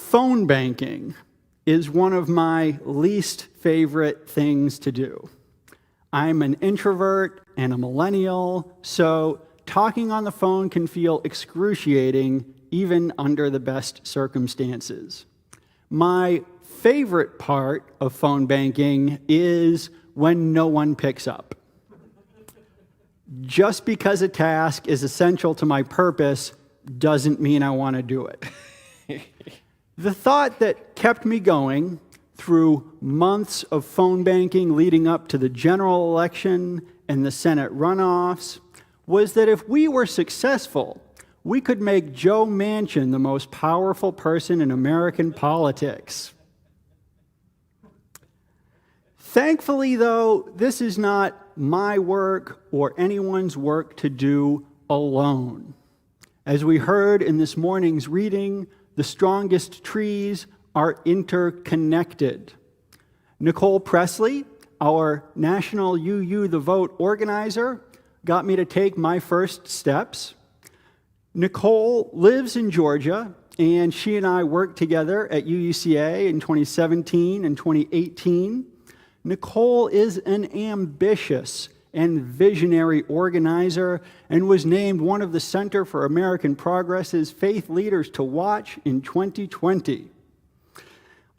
Phone banking is one of my least favorite things to do. I'm an introvert and a millennial, so talking on the phone can feel excruciating even under the best circumstances. My favorite part of phone banking is when no one picks up. Just because a task is essential to my purpose doesn't mean I want to do it. The thought that kept me going through months of phone banking leading up to the general election and the Senate runoffs was that if we were successful, we could make Joe Manchin the most powerful person in American politics. Thankfully, though, this is not my work or anyone's work to do alone. As we heard in this morning's reading, the strongest trees are interconnected. Nicole Presley, our national UU the Vote organizer, got me to take my first steps. Nicole lives in Georgia, and she and I worked together at UUCA in 2017 and 2018. Nicole is an ambitious and visionary organizer and was named one of the Center for American Progress's Faith Leaders to Watch in 2020.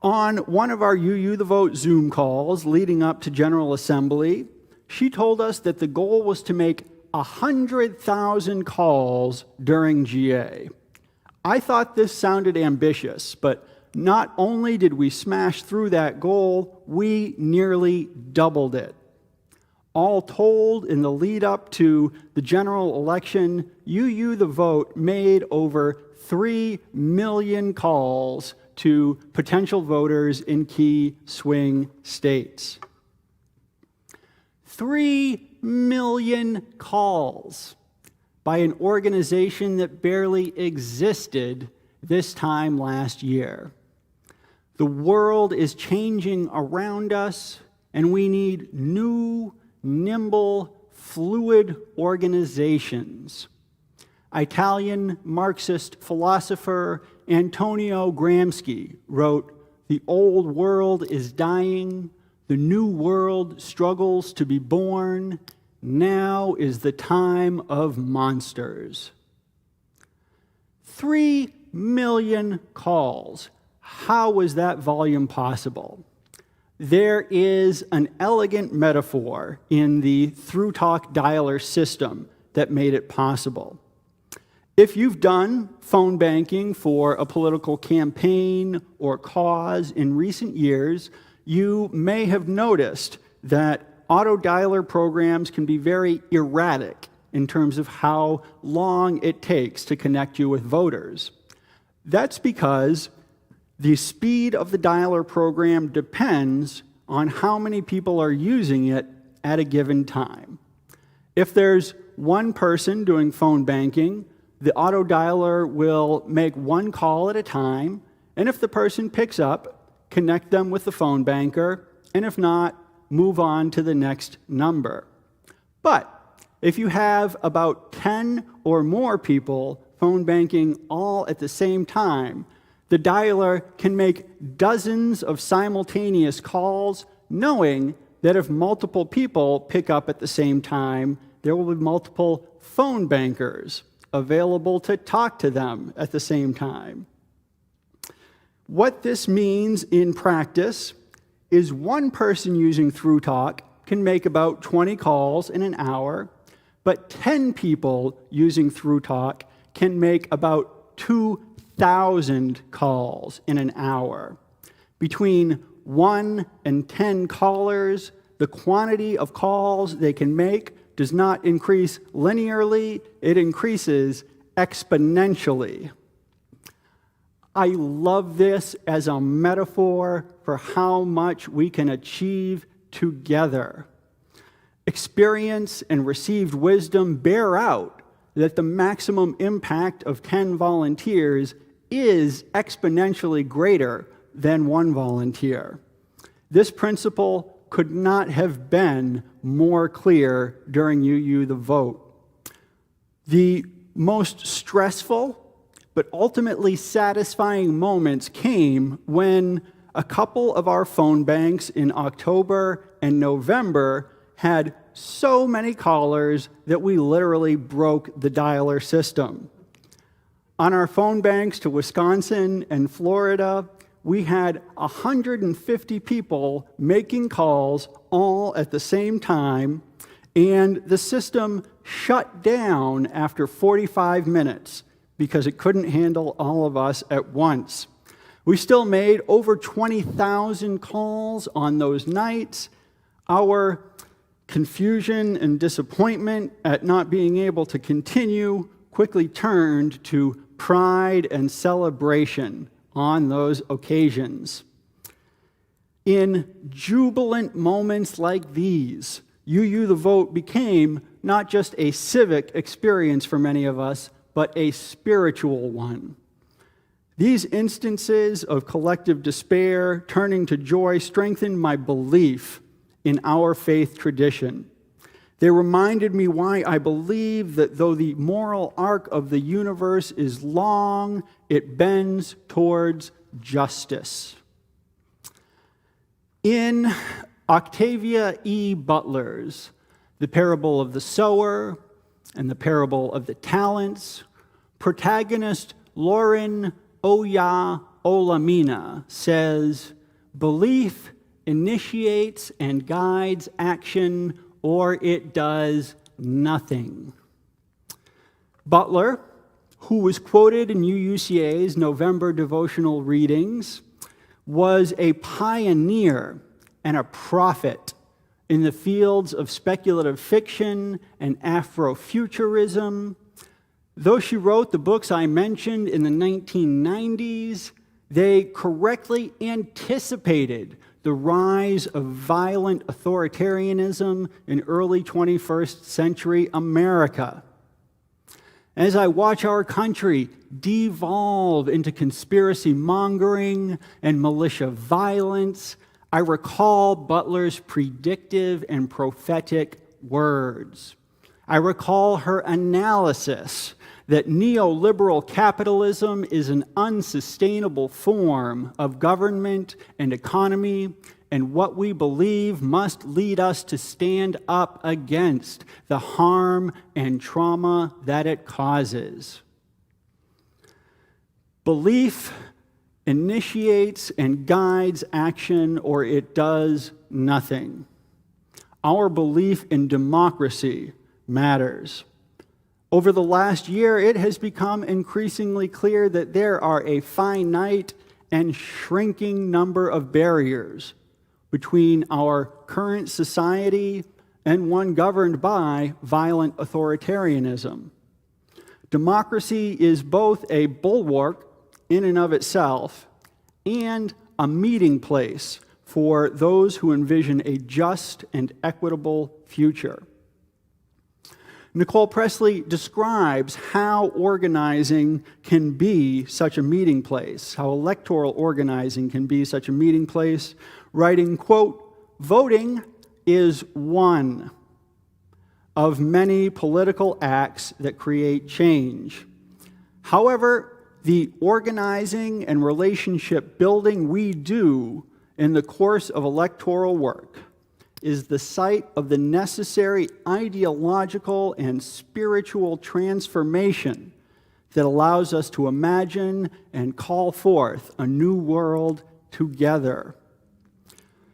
On one of our UU the Vote Zoom calls leading up to General Assembly, she told us that the goal was to make 100,000 calls during GA. I thought this sounded ambitious, but not only did we smash through that goal, we nearly doubled it. All told, in the lead up to the general election, UU the Vote made over 3 million calls to potential voters in key swing states. 3 million calls by an organization that barely existed this time last year. The world is changing around us, and we need new, nimble, fluid organizations. Italian Marxist philosopher Antonio Gramsci wrote, "The old world is dying, the new world struggles to be born. Now is the time of monsters." 3 million calls. How was that volume possible? There is an elegant metaphor in the ThruTalk dialer system that made it possible. If you've done phone banking for a political campaign or cause in recent years, you may have noticed that auto dialer programs can be very erratic in terms of how long it takes to connect you with voters. That's because the speed of the dialer program depends on how many people are using it at a given time. If there's one person doing phone banking, the auto dialer will make one call at a time, and if the person picks up, connect them with the phone banker, and if not, move on to the next number. But if you have about 10 or more people phone banking all at the same time, the dialer can make dozens of simultaneous calls, knowing that if multiple people pick up at the same time, there will be multiple phone bankers available to talk to them at the same time. What this means in practice is one person using ThruTalk can make about 20 calls in an hour, but 10 people using ThruTalk can make about 2,000 calls in an hour. Between 1 and 10 callers, the quantity of calls they can make does not increase linearly, it increases exponentially. I love this as a metaphor for how much we can achieve together. Experience and received wisdom bear out that the maximum impact of 10 volunteers is exponentially greater than 1 volunteer. This principle could not have been more clear during UU the Vote. The most stressful but ultimately satisfying moments came when a couple of our phone banks in October and November had so many callers that we literally broke the dialer system. On our phone banks to Wisconsin and Florida, we had 150 people making calls all at the same time, and the system shut down after 45 minutes because it couldn't handle all of us at once. We still made over 20,000 calls on those nights. Our confusion and disappointment at not being able to continue quickly turned to pride and celebration on those occasions. In jubilant moments like these, UU the Vote became not just a civic experience for many of us, but a spiritual one. These instances of collective despair turning to joy strengthened my belief in our faith tradition. They reminded me why I believe that though the moral arc of the universe is long, it bends towards justice. In Octavia E. Butler's The Parable of the Sower and The Parable of the Talents, protagonist Lauren Oya Olamina says, "Belief initiates and guides action, or it does nothing." Butler, who was quoted in UUCA's November devotional readings, was a pioneer and a prophet in the fields of speculative fiction and Afrofuturism. Though she wrote the books I mentioned in the 1990s, they correctly anticipated the rise of violent authoritarianism in early 21st century America. As I watch our country devolve into conspiracy mongering and militia violence, I recall Butler's predictive and prophetic words. I recall her analysis that neoliberal capitalism is an unsustainable form of government and economy, and what we believe must lead us to stand up against the harm and trauma that it causes. Belief initiates and guides action, or it does nothing. Our belief in democracy matters. Over the last year, it has become increasingly clear that there are a finite and shrinking number of barriers between our current society and one governed by violent authoritarianism. Democracy is both a bulwark in and of itself and a meeting place for those who envision a just and equitable future. Nicole Presley describes how organizing can be such a meeting place, how electoral organizing can be such a meeting place, writing, quote, "Voting is one of many political acts that create change. However, the organizing and relationship building we do in the course of electoral work is the site of the necessary ideological and spiritual transformation that allows us to imagine and call forth a new world together.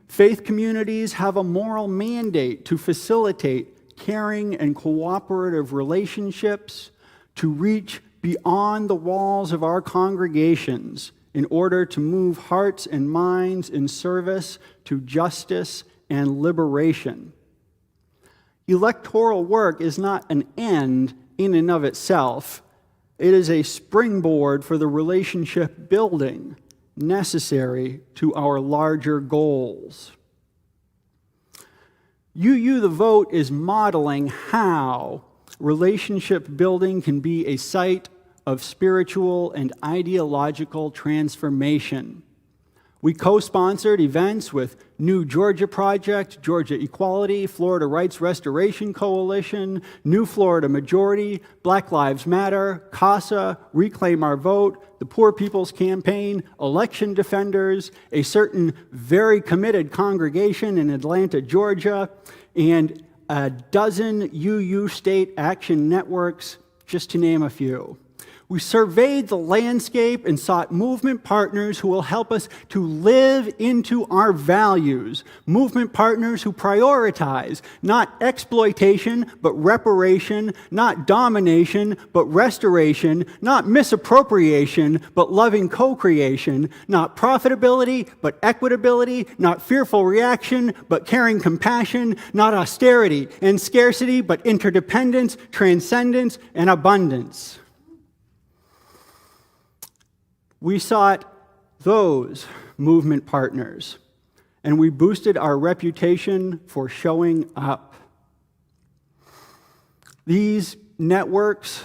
Faith communities have a moral mandate to facilitate caring and cooperative relationships, to reach beyond the walls of our congregations in order to move hearts and minds in service to justice and liberation. Electoral work is not an end in and of itself. It is a springboard for the relationship building necessary to our larger goals. UU the Vote is modeling how relationship building can be a site of spiritual and ideological transformation. We co-sponsored events with New Georgia Project, Georgia Equality, Florida Rights Restoration Coalition, New Florida Majority, Black Lives Matter, CASA, Reclaim Our Vote, the Poor People's Campaign, Election Defenders, a certain very committed congregation in Atlanta, Georgia, and a dozen UU state action networks, just to name a few. We surveyed the landscape and sought movement partners who will help us to live into our values. Movement partners who prioritize not exploitation, but reparation, not domination, but restoration, not misappropriation, but loving co-creation, not profitability, but equitability, not fearful reaction, but caring compassion, not austerity and scarcity, but interdependence, transcendence, and abundance. We sought those movement partners, and we boosted our reputation for showing up. These networks,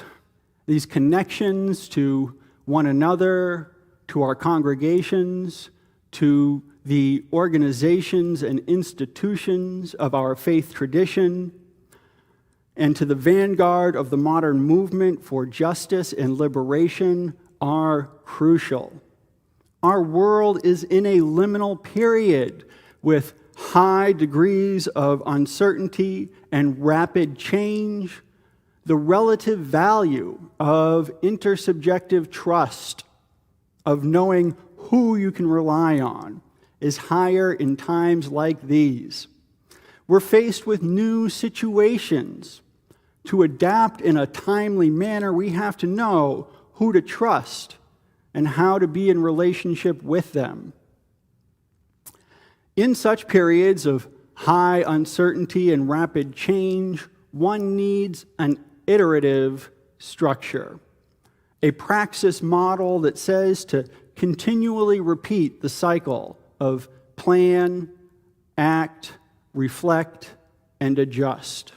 these connections to one another, to our congregations, to the organizations and institutions of our faith tradition, and to the vanguard of the modern movement for justice and liberation are crucial. Our world is in a liminal period with high degrees of uncertainty and rapid change. The relative value of intersubjective trust, of knowing who you can rely on, is higher in times like these. We're faced with new situations. To adapt in a timely manner, we have to know who to trust and how to be in relationship with them. In such periods of high uncertainty and rapid change, one needs an iterative structure, a praxis model that says to continually repeat the cycle of plan, act, reflect, and adjust.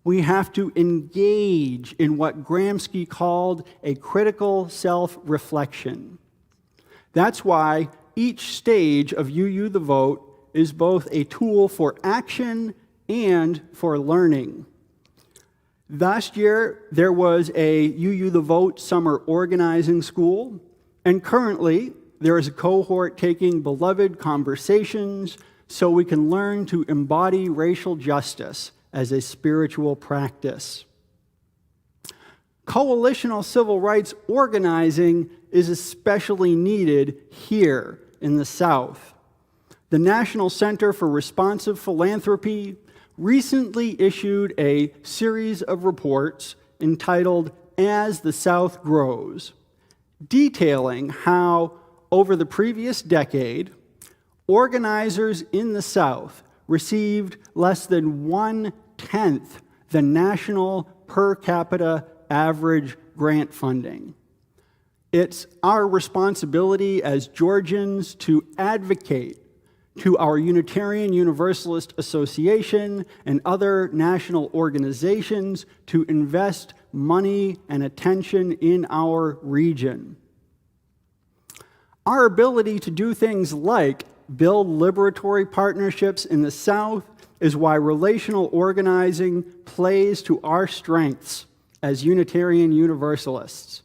We have to engage in what Gramsci called a critical self-reflection. That's why each stage of UU the Vote is both a tool for action and for learning. Last year, there was a UU the Vote summer organizing school, and currently, there is a cohort taking beloved conversations so we can learn to embody racial justice as a spiritual practice. Coalitional civil rights organizing is especially needed here in the South. The National Center for Responsive Philanthropy recently issued a series of reports entitled As the South Grows, detailing how, over the previous decade, organizers in the South received less than 1/10 the national per capita average grant funding. It's our responsibility as Georgians to advocate to our Unitarian Universalist Association and other national organizations to invest money and attention in our region. Our ability to do things like build liberatory partnerships in the South is why relational organizing plays to our strengths as Unitarian Universalists.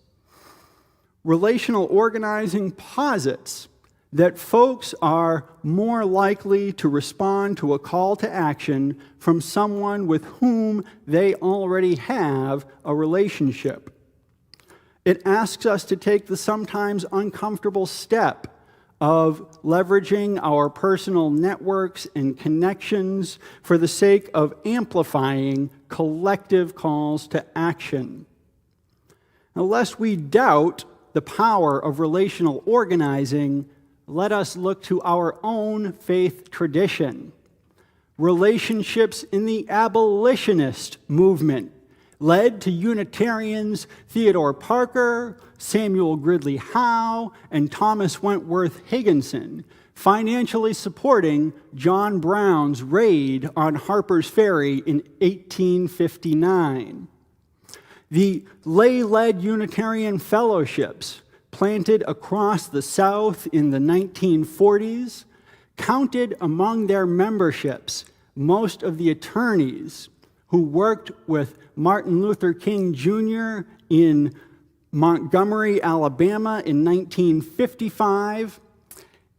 Relational organizing posits that folks are more likely to respond to a call to action from someone with whom they already have a relationship. It asks us to take the sometimes uncomfortable step of leveraging our personal networks and connections for the sake of amplifying collective calls to action. Unless we doubt the power of relational organizing, let us look to our own faith tradition. Relationships in the abolitionist movement led to Unitarians Theodore Parker, Samuel Gridley Howe, and Thomas Wentworth Higginson, financially supporting John Brown's raid on Harper's Ferry in 1859. The lay-led Unitarian fellowships planted across the South in the 1940s, counted among their memberships most of the attorneys who worked with Martin Luther King Jr. in Montgomery, Alabama in 1955.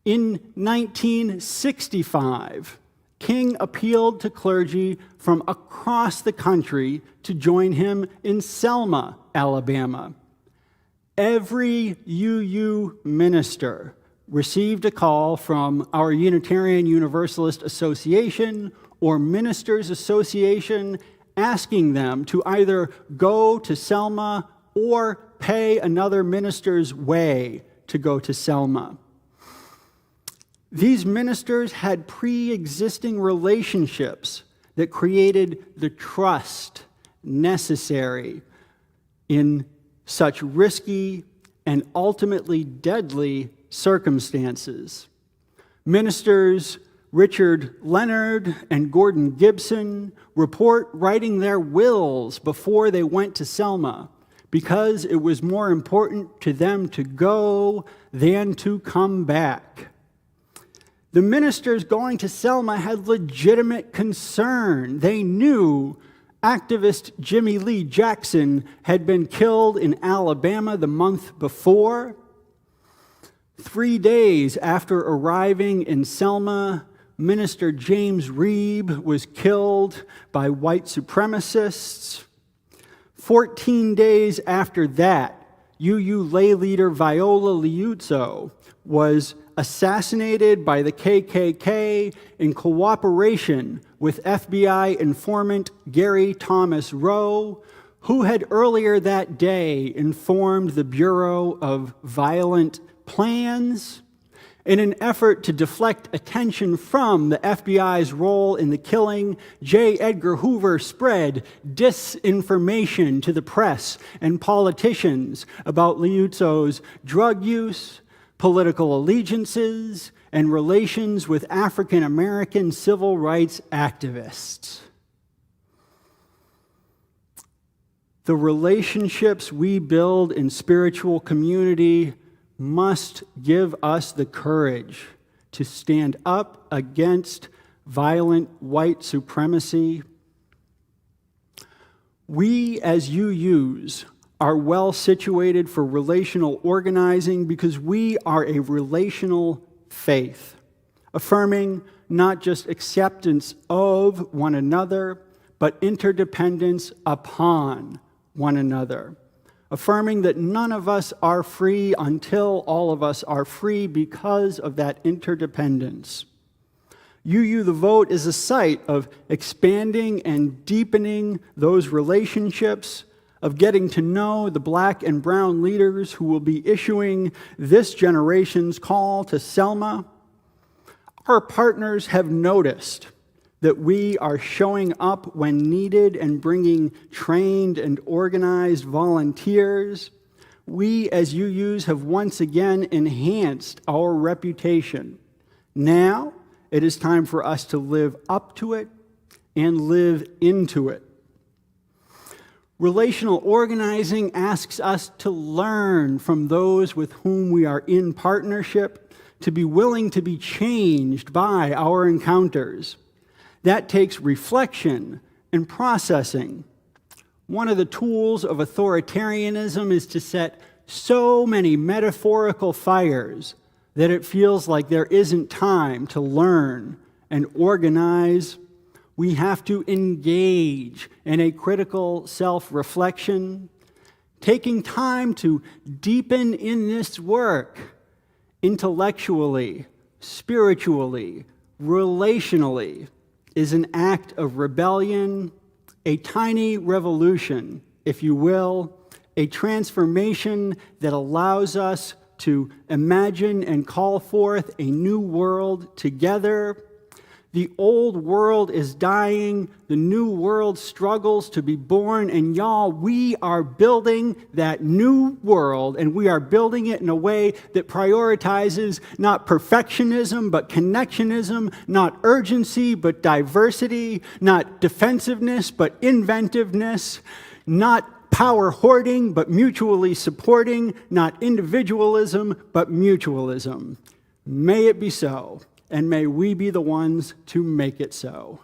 In 1965, King appealed to clergy from across the country to join him in Selma, Alabama. Every UU minister received a call from our Unitarian Universalist Association or Ministers Association asking them to either go to Selma or pay another minister's way to go to Selma. These ministers had pre-existing relationships that created the trust necessary in such risky and ultimately deadly circumstances. Ministers Richard Leonard and Gordon Gibson report writing their wills before they went to Selma because it was more important to them to go than to come back. The ministers going to Selma had legitimate concern. They knew activist Jimmy Lee Jackson had been killed in Alabama the month before. 3 days after arriving in Selma, Minister James Reeb was killed by white supremacists. 14 days after that, UU lay leader Viola Liuzzo was assassinated by the KKK in cooperation with FBI informant Gary Thomas Rowe, who had earlier that day informed the Bureau of Violent Plans. In an effort to deflect attention from the FBI's role in the killing, J. Edgar Hoover spread disinformation to the press and politicians about Liuzzo's drug use, political allegiances, and relations with African American civil rights activists. The relationships we build in spiritual community must give us the courage to stand up against violent white supremacy. We as UUs are well situated for relational organizing because we are a relational faith, affirming not just acceptance of one another, but interdependence upon one another. Affirming that none of us are free until all of us are free because of that interdependence. UU the Vote is a site of expanding and deepening those relationships, of getting to know the black and brown leaders who will be issuing this generation's call to Selma. Our partners have noticed that we are showing up when needed and bringing trained and organized volunteers. We as UUs have once again enhanced our reputation. Now it is time for us to live up to it and live into it. Relational organizing asks us to learn from those with whom we are in partnership, to be willing to be changed by our encounters. That takes reflection and processing. One of the tools of authoritarianism is to set so many metaphorical fires that it feels like there isn't time to learn and organize. We have to engage in a critical self-reflection, taking time to deepen in this work intellectually, spiritually, relationally, is an act of rebellion, a tiny revolution, if you will, a transformation that allows us to imagine and call forth a new world together. The old world is dying, the new world struggles to be born, and y'all, we are building that new world, and we are building it in a way that prioritizes not perfectionism, but connectionism, not urgency, but diversity, not defensiveness, but inventiveness, not power hoarding, but mutually supporting, not individualism, but mutualism. May it be so, and may we be the ones to make it so.